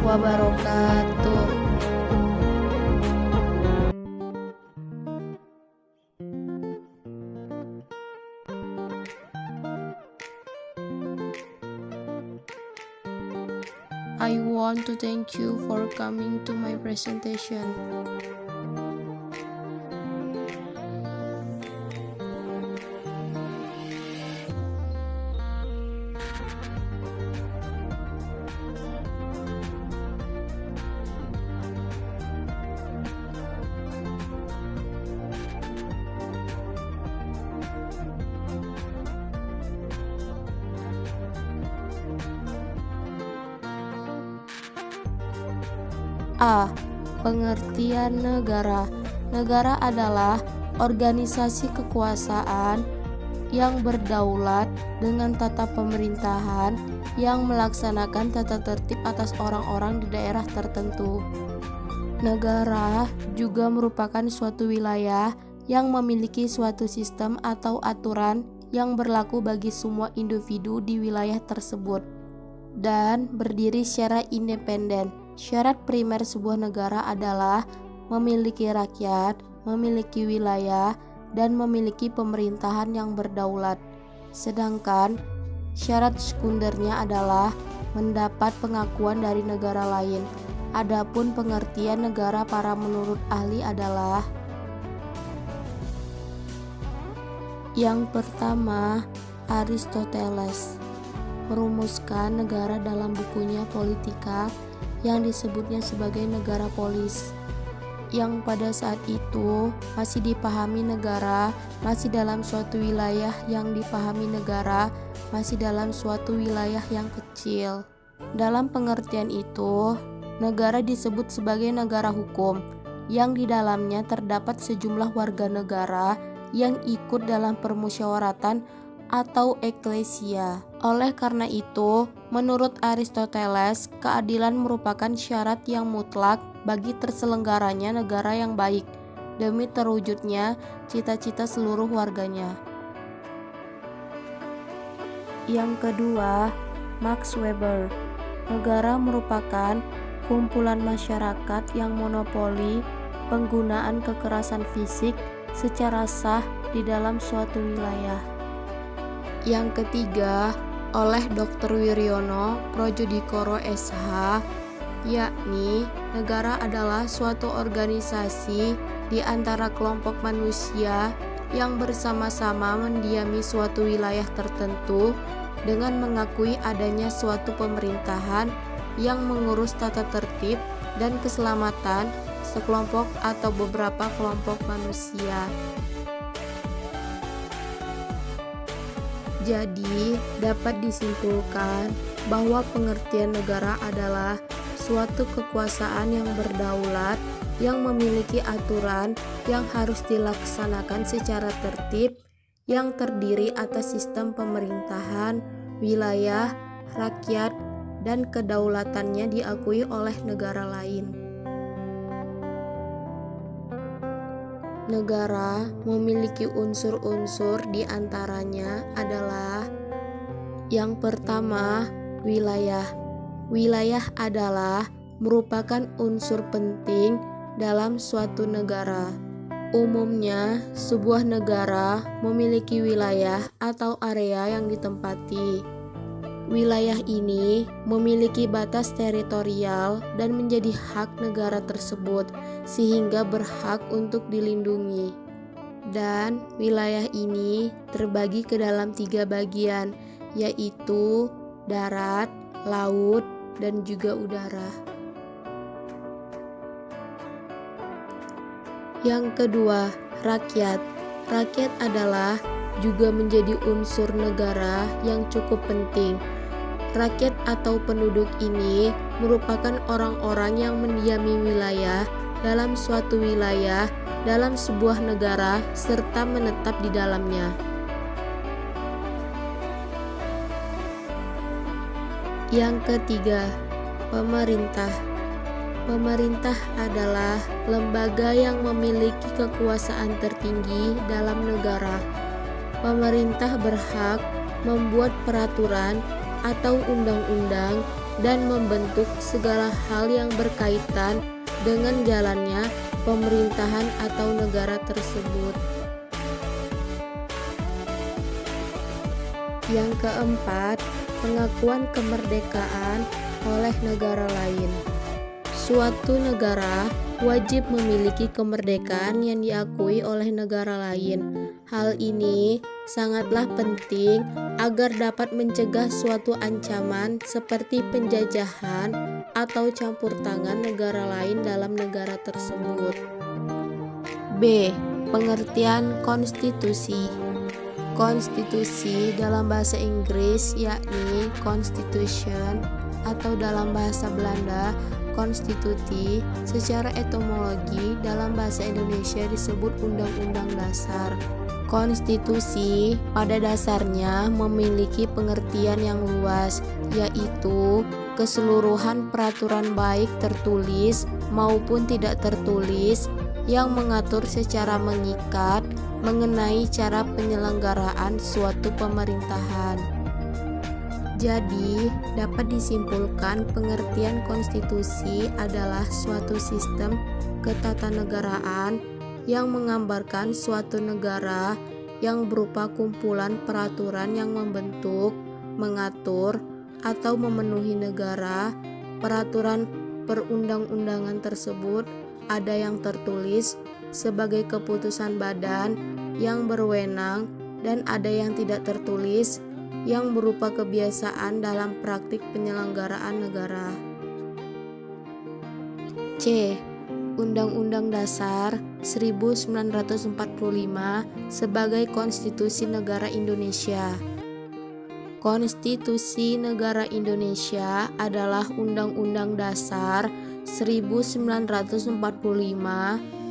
wabarakatuh. I want to thank you for coming to my presentation. A. Pengertian negara. Negara adalah organisasi kekuasaan yang berdaulat dengan tata pemerintahan yang melaksanakan tata tertib atas orang-orang di daerah tertentu. Negara juga merupakan suatu wilayah yang memiliki suatu sistem atau aturan yang berlaku bagi semua individu di wilayah tersebut dan berdiri secara independen. Syarat primer sebuah negara adalah memiliki rakyat, memiliki wilayah, dan memiliki pemerintahan yang berdaulat. Sedangkan syarat sekundernya adalah mendapat pengakuan dari negara lain. Adapun pengertian negara para menurut ahli adalah: yang pertama, Aristoteles merumuskan negara dalam bukunya Politika yang disebutnya sebagai negara polis, yang pada saat itu masih dipahami negara masih dalam suatu wilayah yang dipahami negara masih dalam suatu wilayah yang kecil. Dalam pengertian itu, negara disebut sebagai negara hukum yang di dalamnya terdapat sejumlah warga negara yang ikut dalam permusyawaratan atau eklesia. Oleh karena itu, menurut Aristoteles, keadilan merupakan syarat yang mutlak bagi terselenggaranya negara yang baik demi terwujudnya cita-cita seluruh warganya. Yang kedua, Max Weber. Negara merupakan kumpulan masyarakat yang monopoli penggunaan kekerasan fisik secara sah di dalam suatu wilayah. Yang ketiga, oleh Dr. Wiryono Projodikoro SH, yakni negara adalah suatu organisasi di antara kelompok manusia yang bersama-sama mendiami suatu wilayah tertentu dengan mengakui adanya suatu pemerintahan yang mengurus tata tertib dan keselamatan sekelompok atau beberapa kelompok manusia. Jadi, dapat disimpulkan bahwa pengertian negara adalah suatu kekuasaan yang berdaulat yang memiliki aturan yang harus dilaksanakan secara tertib, yang terdiri atas sistem pemerintahan, wilayah, rakyat, dan kedaulatannya diakui oleh negara lain. Negara memiliki unsur-unsur di antaranya adalah: yang pertama, wilayah. Wilayah adalah merupakan unsur penting dalam suatu negara. Umumnya, sebuah negara memiliki wilayah atau area yang ditempati. Wilayah ini memiliki batas teritorial dan menjadi hak negara tersebut, sehingga berhak untuk dilindungi. Dan wilayah ini terbagi ke dalam 3 bagian, yaitu darat, laut, dan juga udara. Yang kedua, rakyat. Rakyat adalah juga menjadi unsur negara yang cukup penting. Rakyat atau penduduk ini merupakan orang-orang yang mendiami wilayah dalam suatu wilayah dalam sebuah negara serta menetap di dalamnya. Yang ketiga, pemerintah. Pemerintah adalah lembaga yang memiliki kekuasaan tertinggi dalam negara. Pemerintah berhak membuat peraturan atau undang-undang dan membentuk segala hal yang berkaitan dengan jalannya pemerintahan atau negara tersebut. Yang keempat, pengakuan kemerdekaan oleh negara lain. Suatu negara wajib memiliki kemerdekaan yang diakui oleh negara lain. Hal ini sangatlah penting agar dapat mencegah suatu ancaman seperti penjajahan atau campur tangan negara lain dalam negara tersebut. B. Pengertian konstitusi. Konstitusi dalam bahasa Inggris yakni constitution atau dalam bahasa Belanda konstituti. Secara etimologi dalam bahasa Indonesia disebut undang-undang dasar. Konstitusi pada dasarnya memiliki pengertian yang luas, yaitu keseluruhan peraturan baik tertulis maupun tidak tertulis yang mengatur secara mengikat mengenai cara penyelenggaraan suatu pemerintahan. Jadi, dapat disimpulkan pengertian konstitusi adalah suatu sistem ketatanegaraan yang menggambarkan suatu negara yang berupa kumpulan peraturan yang membentuk, mengatur, atau memenuhi negara. Peraturan perundang-undangan tersebut ada yang tertulis sebagai keputusan badan yang berwenang dan ada yang tidak tertulis yang berupa kebiasaan dalam praktik penyelenggaraan negara. C. Undang-Undang Dasar 1945 sebagai Konstitusi Negara Indonesia. Konstitusi Negara Indonesia adalah Undang-Undang Dasar 1945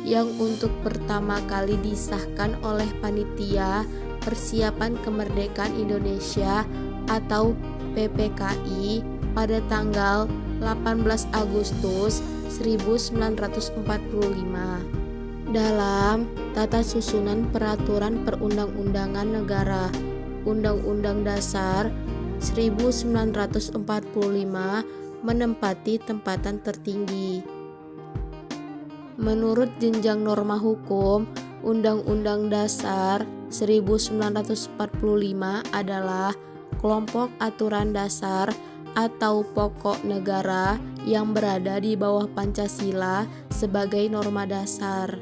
yang untuk pertama kali disahkan oleh Panitia Persiapan Kemerdekaan Indonesia atau PPKI pada tanggal 18 Agustus 1945 dalam Tata Susunan Peraturan Perundang-undangan Negara. Undang-Undang Dasar 1945 menempati tempatan tertinggi. Menurut jenjang norma hukum, Undang-Undang Dasar 1945 adalah kelompok aturan dasar atau pokok negara yang berada di bawah Pancasila sebagai norma dasar.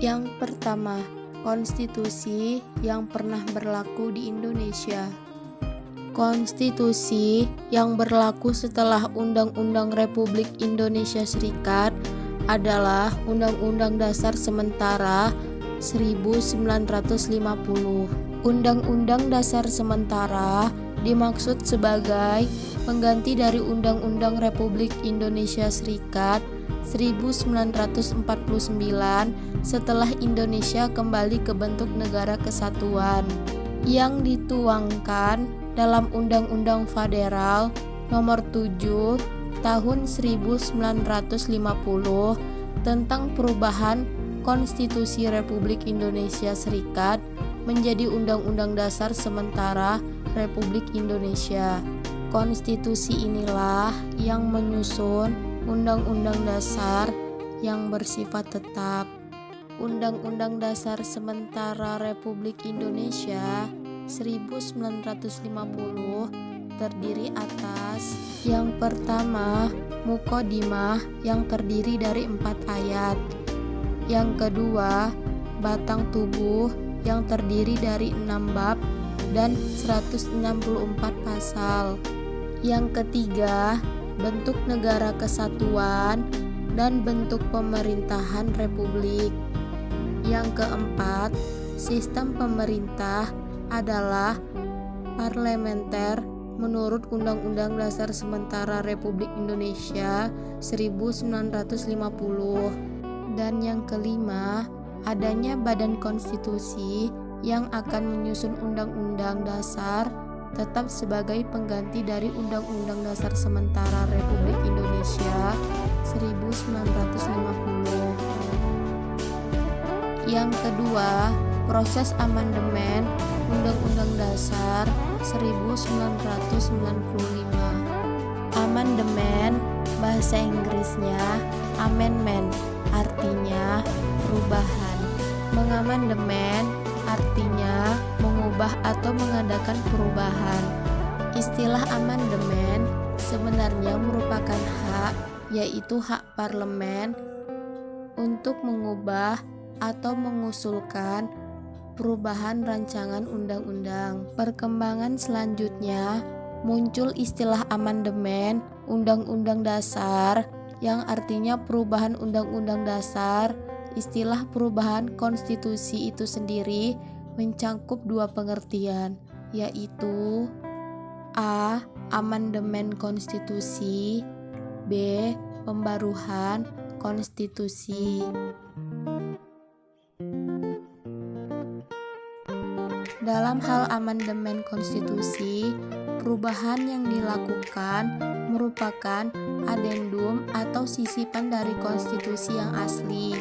Yang pertama, konstitusi yang pernah berlaku di Indonesia. Konstitusi yang berlaku setelah Undang-Undang Republik Indonesia Serikat adalah Undang-Undang Dasar Sementara 1950. Undang-Undang Dasar Sementara dimaksud sebagai pengganti dari Undang-Undang Republik Indonesia Serikat 1949 setelah Indonesia kembali ke bentuk negara kesatuan, yang dituangkan dalam Undang-Undang Federal Nomor 7 Tahun 1950 tentang perubahan Konstitusi Republik Indonesia Serikat menjadi Undang-Undang Dasar Sementara Republik Indonesia. Konstitusi inilah yang menyusun Undang-Undang Dasar yang bersifat tetap. Undang-Undang Dasar Sementara Republik Indonesia 1950 terdiri atas yang pertama, Muqaddimah yang terdiri dari 4 ayat. Yang kedua, Batang Tubuh yang terdiri dari 6 bab dan 164 pasal. Yang ketiga, bentuk negara kesatuan dan bentuk pemerintahan republik. Yang keempat, sistem pemerintah adalah parlementer menurut Undang-Undang Dasar Sementara Republik Indonesia 1950. Dan yang kelima, adanya Badan Konstitusi yang akan menyusun Undang-Undang Dasar tetap sebagai pengganti dari Undang-Undang Dasar Sementara Republik Indonesia 1950. Yang kedua, proses amandemen Undang-Undang Dasar 1945. Amandemen bahasa Inggrisnya amendment, artinya perubahan. Mengamandemen artinya mengubah atau mengadakan perubahan. Istilah amandemen sebenarnya merupakan hak, yaitu hak parlemen untuk mengubah atau mengusulkan perubahan rancangan undang-undang. Perkembangan selanjutnya muncul istilah amandemen Undang-Undang Dasar yang artinya perubahan Undang-Undang Dasar. Istilah perubahan konstitusi itu sendiri mencangkup dua pengertian, yaitu A. Amandemen konstitusi, B. Pembaruhan konstitusi. Dalam hal amandemen konstitusi, perubahan yang dilakukan merupakan adendum atau sisipan dari konstitusi yang asli.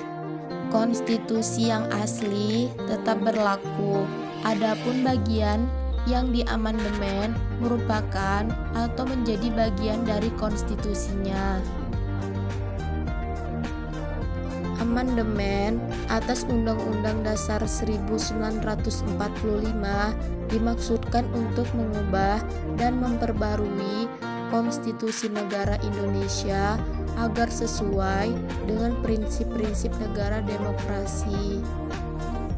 Konstitusi yang asli tetap berlaku. Adapun bagian yang diamandemen merupakan atau menjadi bagian dari konstitusinya. Amandemen atas Undang-Undang Dasar 1945 dimaksudkan untuk mengubah dan memperbarui Konstitusi Negara Indonesia agar sesuai dengan prinsip-prinsip negara demokrasi.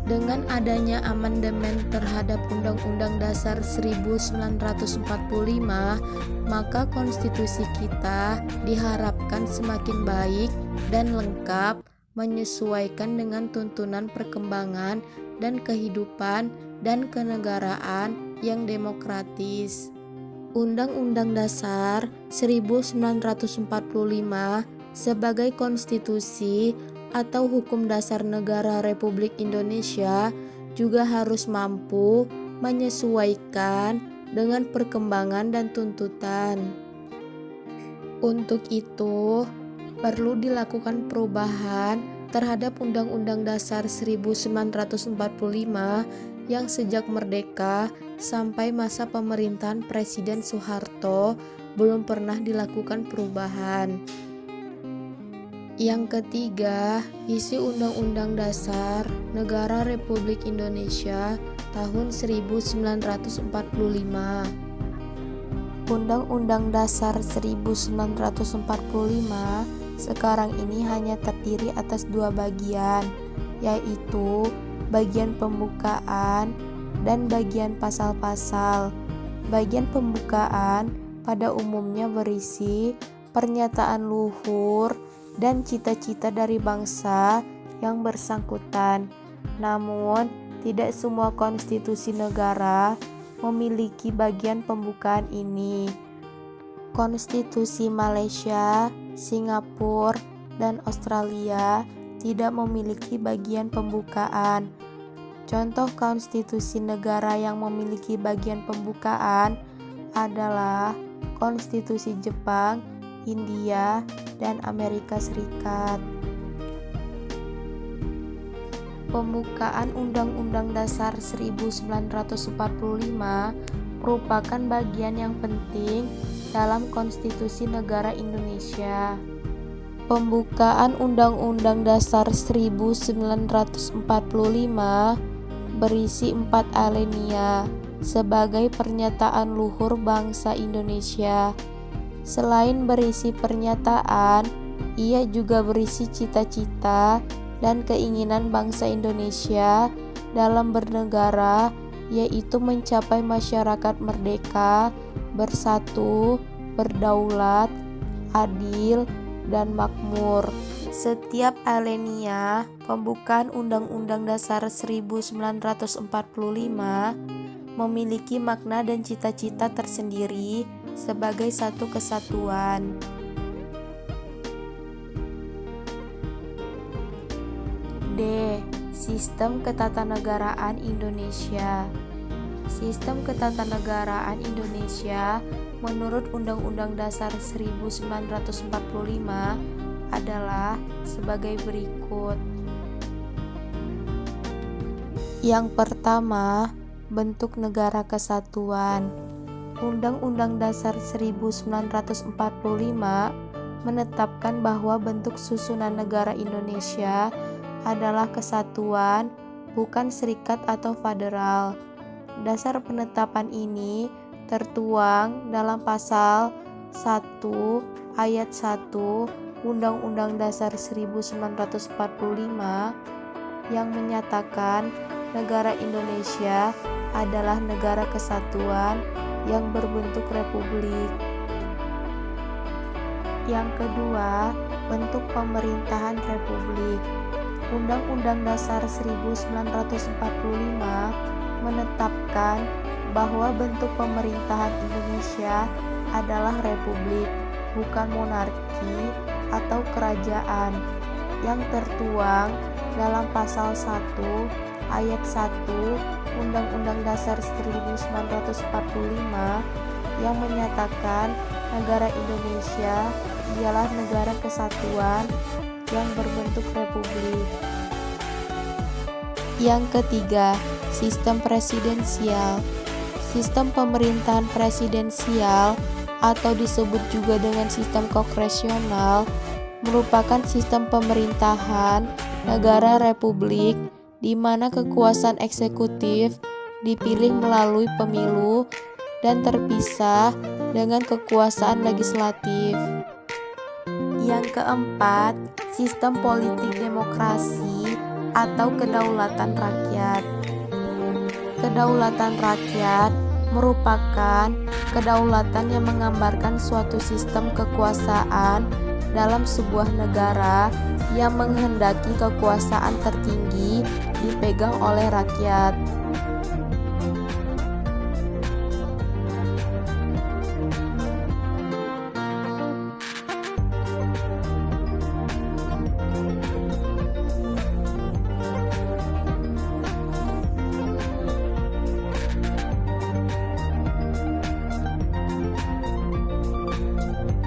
Dengan adanya amandemen terhadap Undang-Undang Dasar 1945, maka konstitusi kita diharapkan semakin baik dan lengkap, menyesuaikan dengan tuntunan perkembangan dan kehidupan dan kenegaraan yang demokratis. Undang-Undang Dasar 1945 sebagai konstitusi atau hukum dasar negara Republik Indonesia juga harus mampu menyesuaikan dengan perkembangan dan tuntutan. Untuk itu, perlu dilakukan perubahan terhadap Undang-Undang Dasar 1945 yang sejak merdeka sampai masa pemerintahan Presiden Soeharto belum pernah dilakukan perubahan. Yang ketiga, isi Undang-Undang Dasar Negara Republik Indonesia tahun 1945. Undang-Undang Dasar 1945 sekarang ini hanya terdiri atas dua bagian, yaitu bagian pembukaan dan bagian pasal-pasal. Bagian pembukaan pada umumnya berisi pernyataan luhur dan cita-cita dari bangsa yang bersangkutan. Namun, tidak semua konstitusi negara memiliki bagian pembukaan ini. Konstitusi Malaysia, Singapura, dan Australia tidak memiliki bagian pembukaan. Contoh konstitusi negara yang memiliki bagian pembukaan adalah konstitusi Jepang, India, dan Amerika Serikat. Pembukaan Undang-Undang Dasar 1945 merupakan bagian yang penting dalam konstitusi negara Indonesia. Pembukaan Undang-Undang Dasar 1945 berisi 4 alinea sebagai pernyataan luhur bangsa Indonesia. Selain berisi pernyataan, ia juga berisi cita-cita dan keinginan bangsa Indonesia dalam bernegara, yaitu mencapai masyarakat merdeka, bersatu, berdaulat, adil, dan makmur. Setiap alinea pembukaan Undang-Undang Dasar 1945 memiliki makna dan cita-cita tersendiri sebagai satu kesatuan. D. Sistem Ketatanegaraan Indonesia. Sistem Ketatanegaraan Indonesia menurut Undang-Undang Dasar 1945 adalah sebagai berikut. Yang pertama, bentuk negara kesatuan. Undang-Undang Dasar 1945 menetapkan bahwa bentuk susunan negara Indonesia adalah kesatuan, bukan serikat atau federal. Dasar penetapan ini tertuang dalam pasal 1 ayat 1 Undang-Undang Dasar 1945 yang menyatakan negara Indonesia adalah negara kesatuan yang berbentuk republik. Yang kedua, bentuk pemerintahan republik. Undang-Undang Dasar 1945 menetapkan bahwa bentuk pemerintahan Indonesia adalah republik, bukan monarki atau kerajaan, yang tertuang dalam pasal 1 ayat 1 Undang-Undang Dasar 1945 yang menyatakan negara Indonesia ialah negara kesatuan yang berbentuk republik. Yang ketiga, sistem presidensial. Sistem pemerintahan presidensial atau disebut juga dengan sistem kongresional merupakan sistem pemerintahan negara republik di mana kekuasaan eksekutif dipilih melalui pemilu dan terpisah dengan kekuasaan legislatif. Yang keempat, sistem politik demokrasi atau kedaulatan rakyat. Kedaulatan rakyat merupakan kedaulatan yang menggambarkan suatu sistem kekuasaan dalam sebuah negara yang menghendaki kekuasaan tertinggi dipegang oleh rakyat.